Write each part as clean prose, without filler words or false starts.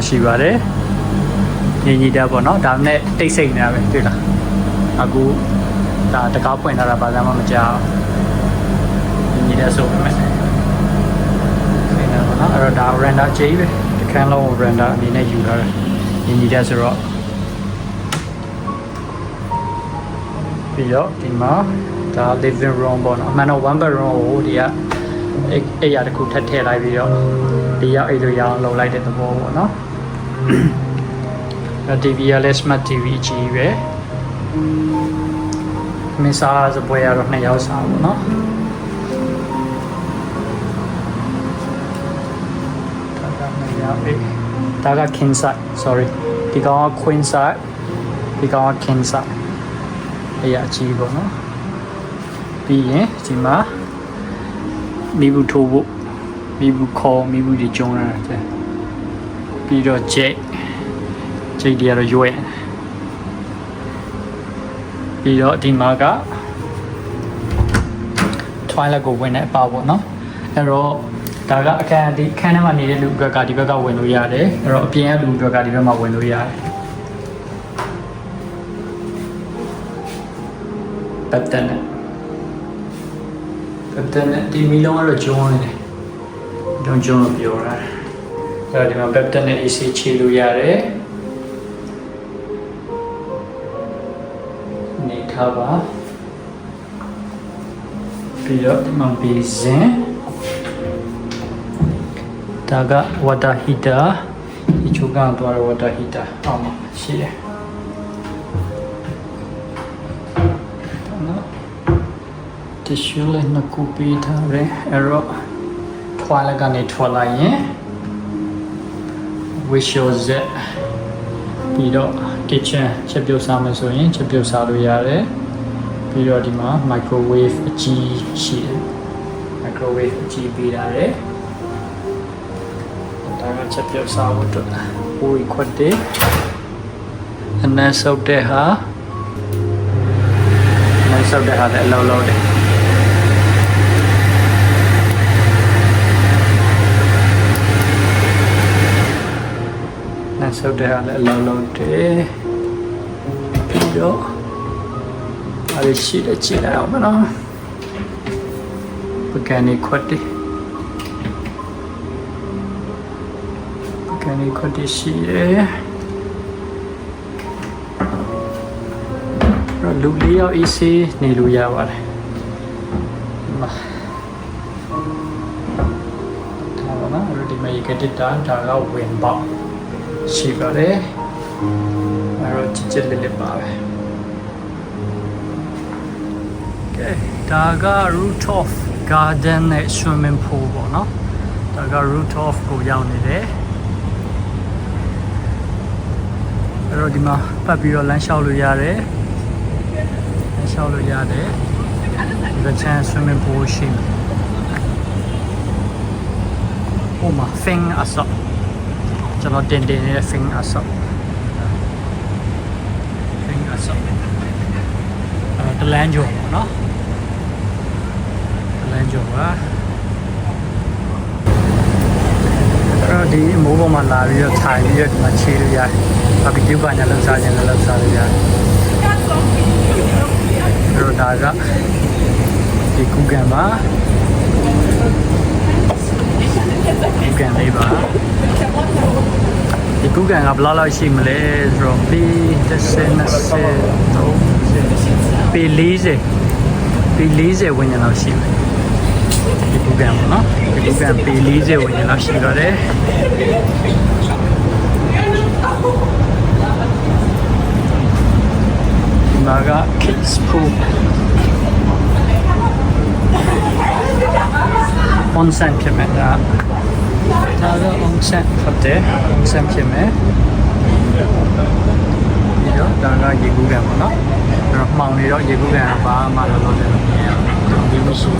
ရှိပါတယ်ညီညီတက်ပေါ့နော်ဒါနဲ့တိတ်ဆိတ်နေတာပဲတွေ့လားအခုဒါတကားဖွင့်ထားတာဘာမှမကြောက်ညီညီတက်ဆိုပေမဲ့နေတော့နော်အဲ့တော့ဒါ render ကြီးပဲတခန်းလုံး render အနေနဲ့ယူထားတယ်ညီညီတက်ဆိုတော့ပြီးတော့ဒီမှာဒါ living room ပေါ့နော်အမှန်တော့ one bedroom ကိုဒီကအဲ့ရတစ်ခုထပ်ထည့်လိုက်ပြီးတော့ဒီရောက်အဲ့လိုရအောင်လုပ်လိုက်တဲ့သဘောပေါ့နော်TV ရလဲ smart TV ကြီးပဲမင်းစားစပွဲရတော့2ယောက်စားပေါ့နော်ဒါက king size sorry ဒီကောင်က queen size ဒီကောင်က king size အဲ့ရအကြီးပေါ့နော်ပြီးရင်ဒီမှာမိဘူးထိုးဖို့မိဘူးခေါ်မိဘူးဒီကျုံရတယ်ပြီးတော့ jet တွေကတော့ရွေးပြီးတော့ဒီမှာက toilet ကိုဝင်တဲ့အပါပေါ့နော်အဲ့တော့ဒါကအခန်းဒီခန်းထဲမှာနေတဲ့လူအတွက်ကဒီဘက်ကဝင်လို့ရတယ်အဲ့တော့အပြင်ကလူအတွက်ကဒီဘက်မှာဝင်လို့ရတယ်ပတ်တန်နဲ့ဒီမီလုံးကတော့ကျုံနေတယ်ကျုံလို့ပြောတာအဲ့တော့ဒီမှာပတ်တန်နဲ့ AC ချီလို့ရတယ်နေထားပါပြီးတော့ဒီမှာ basin ဒါက water heater ဒီချိုးကတော့ water heater အောက်မှာရှိတယ်tissue လည်းနှစ်ခုပေးထားတယ်အဲ့တော့ထွားလည်းကနေထွက်လာရင် visual set ပြီးတော့ kitchen ချက်ပြုတ်စားမယ်ဆိုရင်ချက်ပြုတ်စားလို့ရတယ်ပြီးတော့ဒီမှာ microwave အကြီးရှိတယ် microwave အကြီးပေးထားတယ်ဒါကချက်ပြုတ်စားဖို့အတွက်ပိုးခွက်တယ်အနက်ဆုပ်တဲ့ဟာလည်းအလုံးလုံးတယ်ဆုပ်တဲ့ဟာလည်းအလုံးလုံးတယ်ပြီးတော့အဲ့ဒီရှိတဲ့ကြည့်လိုက်အောင်မနော်ပကံနေခွတ်တယ်ရှိတယ်လူလေးယောက်အေးဆေးနေလို့ရပါတယ်ဒါပါနော်အဲ့ဒီမှာရေကတစ်တာဒါကဝင်ပေါက်ရှိပါတယ်အဲ့တော့ချစ်လေးပါပဲကဲဒါက rooftop garden နဲ့ swimming pool ပေါ့နော်ဒါက rooftop ကိုရောက်နေတယ်အဲ့တော့ဒီမှာပတ်ပြီးတော့လမ်းလျှောက်လို့ရတယ်ဒီချမ်း swimming pool ရှိတယ်ဟိုမှာ fin အစောကျွန်တော်တင်နေတဲ့ fin အစောတလန်းကျော်ပေါ့နော်တလန်းကျော်ပါအဲ့တော့ဒီအမိုးပေါ်မှာလာပြီးတော့ထိုင်ပြီးတော့ဒီမှာခြေလို့ရတယ်ဘာဘီကျူးပါညာလောက်စားခြင်းလည်းလောက်စားလို့ရတယ်အဲ့တော့ဒါကဒီကူကန်ပါကူကန်လေးပါဒီကူကန်ကဘယ်လောက်ရှိမလဲဆိုတော့ပေ40 ပေ40ဝန်းကျင်လောက်ရှိတယ်ဒီကူကန်ပေါ့နော်ဒီကူကန်ပေ40ဝန်းကျင်လောက်ရှိတော့တယ်ဒီမှာက kids pool onsen ဖြစ်မယ်ဒါက onsen ဟုတ်တယ် onsen ဖြစ်မယ်ဒီတော့ဒါကရေကူးကန်ပေါ့နော်အဲ့တော့မှောင်နေတော့ရေကူးကန်ကဘာမှတော့လုပ်တယ်လို့မြင်ရအောင်ဒီမရှိ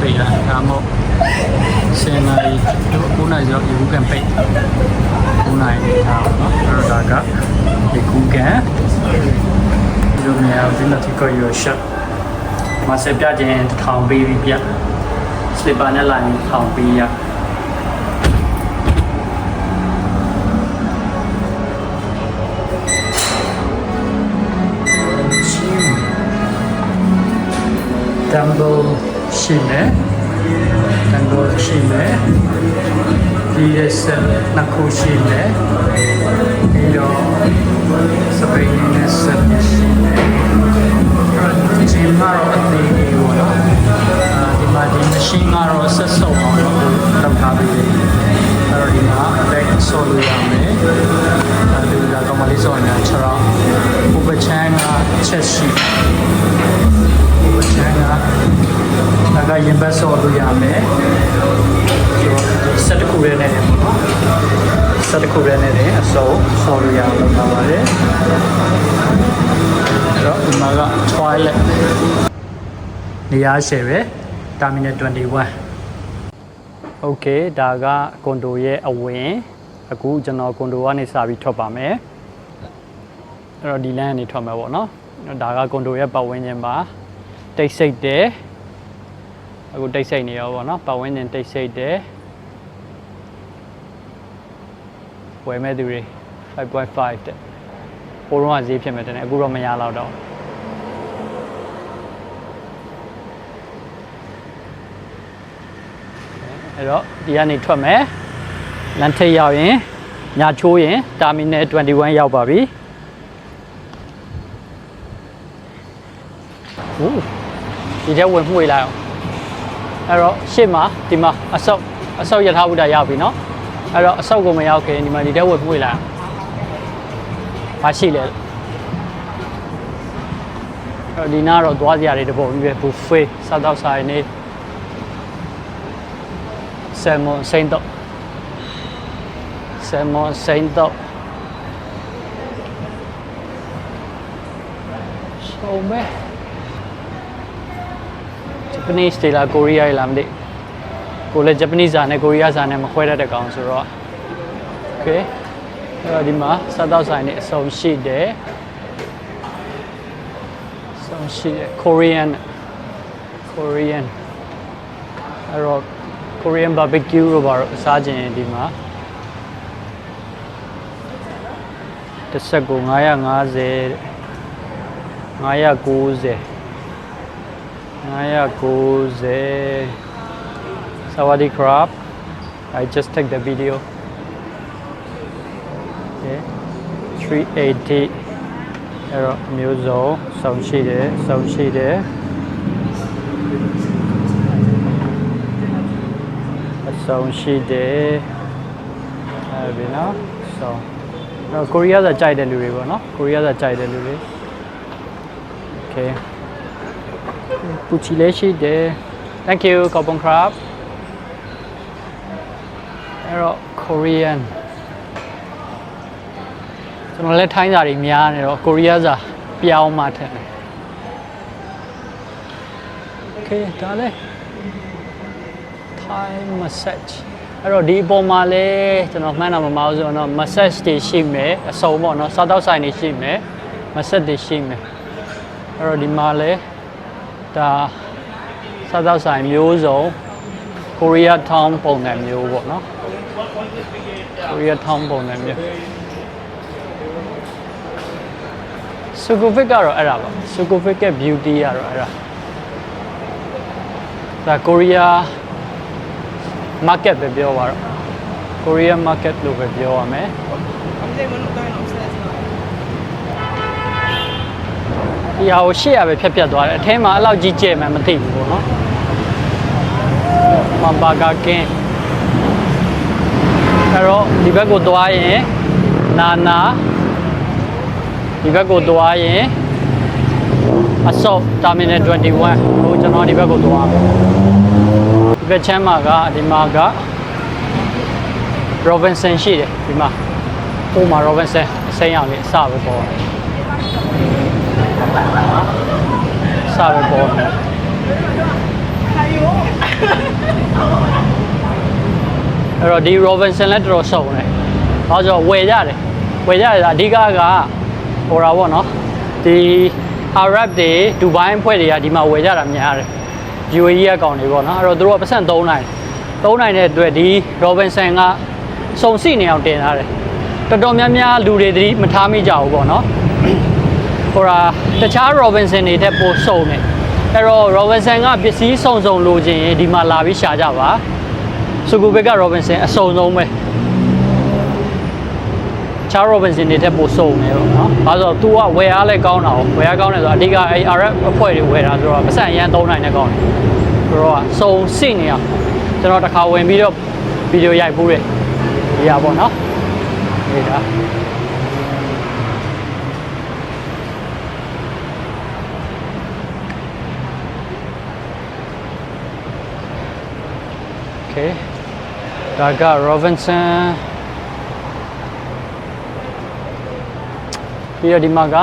ပိတ်တာဒါမှမဟုတ်10နာရီ9နာရီတော့ရေကူးကန်ပိတ်9နာရီနေတာပေါ့နော်အဲ့တော့ဒါကရေကူးကန်ဒီလိုမျိုးဒီမှာဒီကိုရရှက်မဆက်ပြခြင်း1000ပေးပြီးပြ slipper နဲ့လာရင်1000ပေးရ dumbbell ရှိမယ် dumbbell ရှိမယ်ဒီရဲ့ဆက်နှစ်ခုရှိမယ်ပြီးတော့စပိန်နဲ့ဆက်ရှိမယ်ဒီချိန်မှာတော့အသေးကြီးပေါ့နော်ဒီမှာဒီ machine ကတော့ဆက်စုံအောင်လုပ်ထားပြီးတယ်အဲ့တော့ဒီမှာ back ဆော်လို့ရမယ်အဲဒီကတော့မလေးဆော်နေချတော့ဥပချမ်းကချက်ရှိဥပချမ်းကရင်ဘတ်ဆော်လို့ရမယ်ဆက်တစ်ခုရဲနေတယ်ပေါ့နော်ဆက်တစ်ခုရဲနေတယ်အစုံဆော်လို့ရအောင်လုပ်ပါပါတယ်အဲ့တော့ဒီမှာက toilet နေရာရှယ်ပဲ terminal 21 okay ဒါကကွန်ဒိုရဲ့အဝင်အခုကျွန်တော်ကွန်ဒိုကနေစပြီးထွက်ပါမယ်အဲ့တော့ဒီလမ်းကနေထွက်မှာပေါ့နော်ဒါကကွန်ဒိုရဲ့ပတ်ဝန်းကျင်ပါတိတ်ဆိတ်တယ်အခုတိတ်ဆိတ်နေရောပေါ့နော်ပတ်ဝန်းကျင်တိတ်ဆိတ်တယ်ဝယ်မဲ့သူတွေ 5.5 တဲ့ပိုတော့ဈေးဖြစ်မယ်တဲ့အခုတော့မရတော့တော့အဲ့တော့ဒီကနေထွက်မယ်လမ်းထိပ်ရောက်ရင်ညာချိုးရင်တာမီနယ်21ရောက်ပါပြီဟိုဒီထဲဝင်မှုေးလိုက်အောင်အဲ့တော့ရှေ့မှာဒီမှာအဆုပ်ရထားဘူးတာရောက်ပြီเนาะအဲ့တော့အဆုပ်ကိုမရောက်ခင်ဒီမှာဒီထဲဝင်မှုေးလိုက်အောင်မရှိလဲအဲ့ဒီနားတော့သွားကြရတယ်တပုံကြီးပဲ buffet စားတော့ဆိုင်နေsalmon saint show me Japanese တွေလား Korea တွေလားမသိကိုလည်း Japanese ဇာနဲ့ Korea ဇာနဲ့မခွဲတတ်တဲ့ကောင်ဆိုတော့ okay အဲ့တော့ဒီမှာစားတော့ဆိုင်နေအစုံရှိတယ်Korean အဲ့တော့ Korean barbecue လို့ပါတော့စားခြင်းဒီမှာတစ်ဆက်ကို950 Sawadee krab I just take the video okay 380အဲ့တော့မျိုးစုံစုံရှိတယ်ဆုံးရှိတယ်အဲ့ဒီနော်ဆုံးတော့ကိုရီးယားစာကြိုက်တဲ့လူတွေပေါ့နော်ကိုရီးယားစာကြိုက်တဲ့လူတွေ okay ပူချီလေးရှိတယ် thank you carbon crab အဲ့တော့ Korean ကျွန်တော်လည်းထိုင်းစာတွေများနေတော့ကိုရီးယားစာပြောင်းမှထင်တယ် okay ဒါလည်း Thai massage အဲ့တော့ဒီအပေါ်မှာလဲကျွန်တော်မှန်းတာမမအောင်ဆိုတော့ massage တွေရှိမယ်အစုံပေါ့နော်စားတော့ဆိုင်တွေရှိမယ် massage တွေရှိမယ်အဲ့တော့ဒီမှာလဲဒါစားတော့ဆိုင်မျိုးစုံ Korea Town ပုံစံမျိုးပေါ့နော် Korea Town ပုံစံမျိုး Sukhumvit ကတော့အဲ့ဒါပါ Sukhumvit ရဲ့ beauty ကတော့အဲ့ဒါဒါ Korea market ပဲပြောပါတော့ Korean market လို့ပဲပြောရမယ်ဒီဟာကိုရှေ့ရပဲဖြတ်သွားတယ်အထဲမှာအဲ့လောက်ကြီးကျယ်မှမသိဘူးပေါ့နော်မဘာဂါကင်းအဲ့တော့ဒီဘက်ကိုသွားရင်နာဒီဘက်ကိုသွားရင်အစော terminal 21ဟိုကျွန်တော်ဒီဘက်ကိုသွားဒီဘက်ချမ်းမှာကဒီမှာက Robinson ရှိတယ်ဒီမှာဟိုမှာ Robinson အစိမ်းအောင်လေးအစပဲပေါ်စပဲပေါ်အဲ့တော့ဒီ Robinson လည်းတော်တော်စုံတယ်။ဘာလို့ဆိုဝယ်ကြတယ်အဓိကကဟိုတာပေါ့နော်ဒီ Arab တွေဒူဘိုင်းဖွဲ့တွေကဒီမှာဝယ်ကြတာများတယ်။ UAE ကကောင်တွေပေါ့နော်အဲ့တော့သူတို့ကပတ်စံ3နိုင်တဲ့အတွက်ဒီ Robinson ကစုံစီနေအောင်တင်ထားတယ်။တော်တော်များများလူတွေသတိမထားမိကြဘူးပေါ့နော်။ဟိုတာတခြား Robinson တွေတက်ပိုစုံတယ် အဲ့တော့ Robinson ကပစ္စည်းစုံစုံလိုချင်ရင်ဒီမှာလာပြီးရှာကြပါစကူဘက်က Robinson အစုံဆုံးပဲချာ Robinson တွေတက်ပို့စုံနေတော့နော်ဘာလို့ဆိုတော့ तू ကဝယ်အားလဲကောင်းတာ哦ဝယ်အားကောင်းတယ်ဆိုတော့အဓိကအဲ့ RF အဖွဲ့တွေဝယ်တာဆိုတော့ပတ်စံရန်သုံးနိုင်တဲ့ကောင်းတယ်ဆိုတော့စုံစိနေအောင်ကျွန်တော်တစ်ခါဝင်ပြီးတော့ဗီဒီယိုရိုက်ပို့တယ်ဒီရပါတော့နော်ဒီဒါโอเคဒါက Robinson ပြီးတော့ဒီမှာက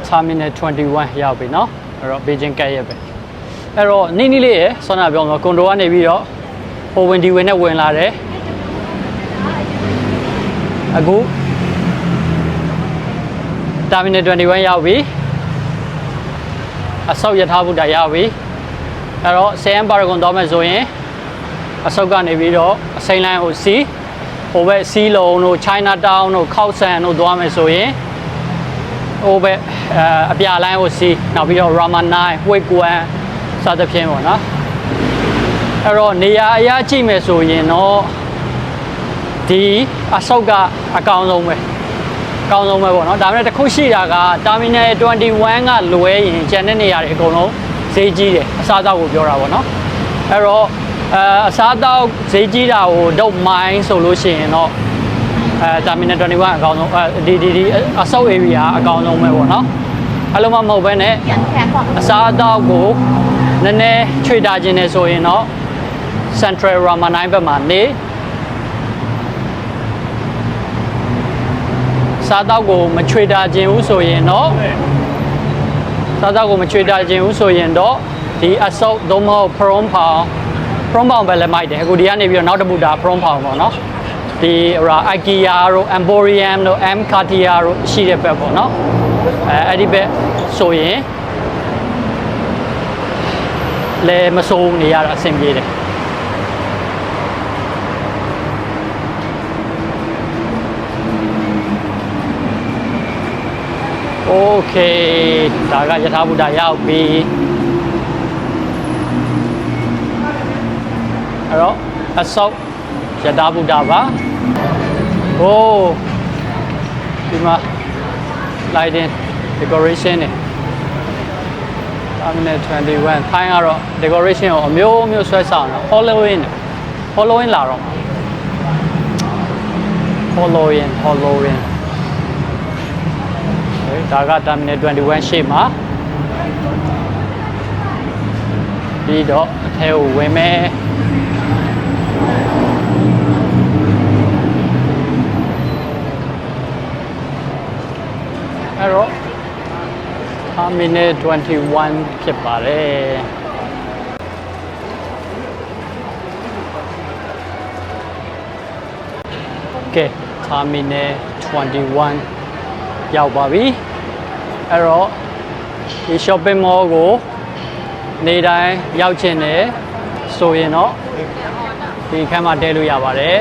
Terminal 21ရောက်ပြီเนาะအဲ့တော့ Beijing ကဲ့ရဲ့ပဲအဲ့တော့နိမ့်လေးရယ်ဆောနာပြောမှာကွန်ဒိုကနေပြီးတော့ဟိုဝင်ဒီဝင်နဲ့ဝင်လာတယ်အခု Terminal 21ရောက်ပြီအဆောက်ရထားဘုဒ္ဓရောက်ပြီအဲ့တော့ CM Paragon တော့မယ်ဆိုရင်အဆောက်ကနေပြီးတော့အစိမ်းလိုင်းကိုစီးဟိုဘက်စီးလုံးတို့ China Town တို့ခောက်ဆန်တို့သွားမယ်ဆိုရင်ဟိုဘက်အပြာလိုင်းကိုစီးနောက်ပြီးတော့ Ramanai ဝိတ်ကွမ်စသဖြင့်ပေါ့နော်အဲ့တော့နေရာအရာကြည့်မယ်ဆိုရင်တော့ဒီအဆောက်ကအကောင်းဆုံးပဲအကောင်းဆုံးပဲပေါ့နော်ဒါပေမဲ့တစ်ခုရှိတာက Terminal 21ကလွဲရင်ကျန်တဲ့နေရာတွေအကုန်လုံးဈေးကြီးတယ်အစားအသောက်ကိုပြောတာပေါ့နော်အဲ့တော့အစားအသောက်ဈေးကြီးတာကိုတော့မိုင်းဆိုလို့ရှိရင်တော့Terminal 21အကောင်းဆုံးဒီအဆောက် area အကောင်းဆုံးပဲပေါ့နော်အဲ့လိုမှမဟုတ်ဘဲနဲ့အစားအသောက်ကိုနည်းနည်းချွေတာခြင်းနဲ့ဆိုရင်တော့ Central Ramanai ဘက်မှာနေစားတောက်ကိုမချွေတာခြင်းဘူးဆိုရင်တော့စားတောက်ကိုမချွေတာခြင်းဘူးဆိုရင်တော့ဒီအဆောက်သုံးမဟုတ် from ပေါင်ပဲလည်းမိုက်တယ်အခုဒီကနေပြီးတော့နောက်တစ်ပုဒ်ဒါ from ပေါင်ပေါ့နော်ဒီဟို IKEA တို့ Emporium တို့ M Cartier တို့ရှိတဲ့ဘက်ပေါ့နော်အဲ့ဒီဘက်ဆိုရင်လဲမစိုးနေရတာအဆင်ပြေတယ်โอเคဒါကယထာဘုဒ္ဓရောက်ပြီအဲ့တော့အဆောက်ယထာဘုဒ္ဓပါဟိုးဒီမှာ lighting decoration နဲ့ Terminal 21ခိုင်းကတော့ decoration ကိုအမျိုးမျိုးဆွဲဆောင်တာ Halloween လာတော့ Halloween ဒါက Terminal 21ရှေ့မှာပြီးတော့အထဲကိုဝင်မယ်အဲ့တော့ Terminal 21ဖြစ်ပါတယ်โอเค Terminal 21ရောက်ပါပြီအဲ့တော့ဒီ shopping mall ကိုနေတိုင်းရောက်ချင်တယ်ဆိုရင်တော့ဒီခန်းမှာတဲလို့ရပါတယ်